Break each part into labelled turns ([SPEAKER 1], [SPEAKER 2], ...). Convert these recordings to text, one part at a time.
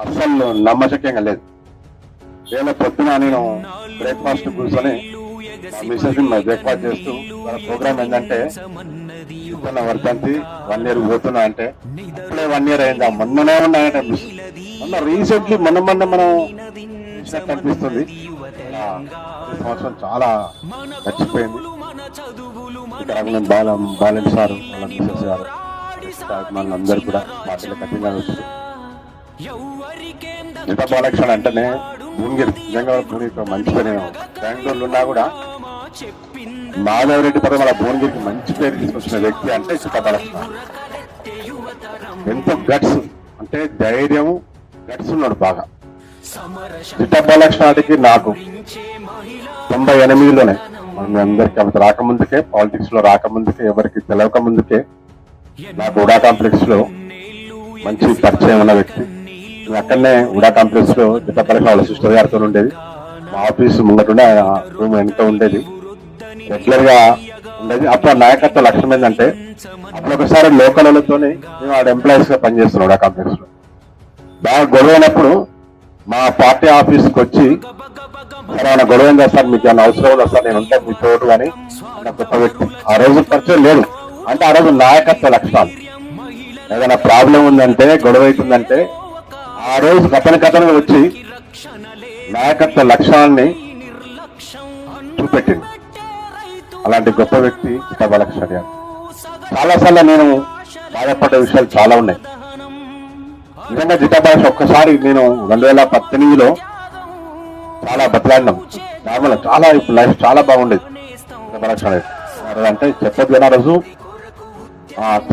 [SPEAKER 1] అస్సలు నమ్మశక్యంగా లేదు. ఏదో పొద్దున నేను బ్రేక్ఫాస్ట్ కూర్చొని మిస్సెస్ బ్రేక్ఫాస్ట్ చేస్తూ వాళ్ళ ప్రోగ్రామ్ ఏంటంటే ఇస్తున్న వర్ధంతి 1 year పోతున్నా అంటే ఇప్పుడే 1 year అయిందా, మొన్ననే ఉన్నాయంటే మొన్న రీసెంట్లీ మొన్న మనం అనిపిస్తుంది. ఈ సంవత్సరం చాలా గడిచిపోయింది. ఇక్కడ బాలెన్ సార్ వాళ్ళ మిస్సెస్ గారు మనందరూ కూడా పార్టీలో కఠినంగా వచ్చారు. జిటా బాలకృష్ణ అంటేనే భువనగిరి, నిజంగా భువనగిరి మంచి పేరు. బెంగళూరులో ఉన్నా కూడా మాధవరెడ్డి తర్వాత మన భువనగిరికి మంచి పేరు తీసుకొచ్చిన వ్యక్తి అంటే జిటా బాలకృష్ణ. ఎంతో గట్స్ అంటే ధైర్యం, గట్స్ ఉన్నాడు బాగా. జిటా బాలకృష్ణకి నాకు 98లోనే మీ అందరికి అంత రాకముందుకే, పాలిటిక్స్ లో రాకముందుకే, ఎవరికి తెలవక ముందుకే నాకు ఉడా కాంప్లెక్స్ లో మంచి పరిచయం ఉన్న వ్యక్తి. అక్కడనే ఉడా కాంప్లెక్స్ లో జిటా బాలకృష్ణ వాళ్ళ సిస్టర్ గారితో ఉండేది. మా ఆఫీస్ ముంగటుండే ఆయన రూమ్ వెనుక ఉండేది, రెగ్యులర్ గా ఉండేది. అప్పుడు నాయకత్వ లక్ష్యం ఏంటంటే అప్పుడు ఒకసారి లోకలతోని మేము ఆడ ఎంప్లాయీస్ గా పనిచేస్తున్నాం ఉడా కాంప్లెక్స్ లో. బాగా గొడవైనప్పుడు మా పార్టీ ఆఫీస్కి వచ్చి సరే గొడవ చేస్తారు, మీకు ఏమైనా అవసరం ఉందా సార్, నేను ఉంటాను మీ తోడు అని గొప్ప వ్యక్తి. ఆ రోజు పరిచయం లేదు అంటే ఆ రోజు నాయకత్వ లక్షణాలు. ఏదైనా ప్రాబ్లం ఉందంటే, గొడవ అవుతుందంటే ఆ రోజు కథను వచ్చి నాయకత్వ లక్షణాన్ని చూపెట్టింది. అలాంటి గొప్ప వ్యక్తి జిటా బాలకృష్ణ గారు. చాలాసార్లు నేను బాధపడ్డ విషయాలు చాలా ఉన్నాయి. నిజంగా జిటా బాలకృష్ణ ఒక్కసారి నేను 2018లో చాలా బతలాడినాం. నార్మల్ చాలా ఇప్పుడు లైఫ్ చాలా బాగుండేది జిటా బాలకృష్ణ అంటే చెప్పదు కానీ ఆ రోజు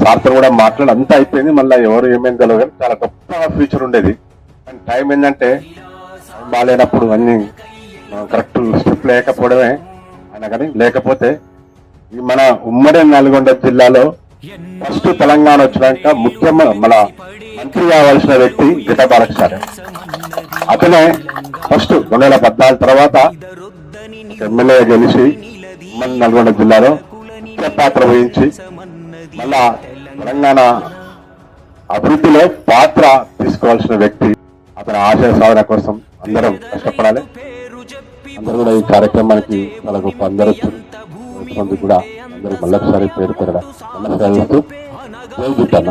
[SPEAKER 1] సార్తో కూడా మాట్లాడి అంతా అయిపోయింది. మళ్ళీ ఎవరు ఏమేమి తెలియదు కానీ చాలా గొప్ప ఫ్యూచర్ ఉండేది. కానీ టైం ఏంటంటే బాగాలేనప్పుడు అన్ని కరెక్ట్ స్టెప్ లేకపోవడమే అయినా కానీ. లేకపోతే మన ఉమ్మడి నల్గొండ జిల్లాలో ఫస్ట్ తెలంగాణ వచ్చినాక మన మంత్రి కావాల్సిన వ్యక్తి జిటా బాలకృష్ణ. అతనే ఫస్ట్ 2014 తర్వాత ఎమ్మెల్యే గెలిచి మన నల్గొండ జిల్లాలో ముఖ్య పాత్ర వహించి మళ్ళా తెలంగాణ అభివృద్ధిలో పాత్ర తీసుకోవాల్సిన వ్యక్తి. అతని ఆశయ సాధన కోసం అందరం కష్టపడాలి. అందరూ కూడా ఈ కార్యక్రమానికి చాలా గొప్ప అందరూ కూడా అందరూ మళ్ళొకసారి పేరు పెరగడం జై జిటన్న.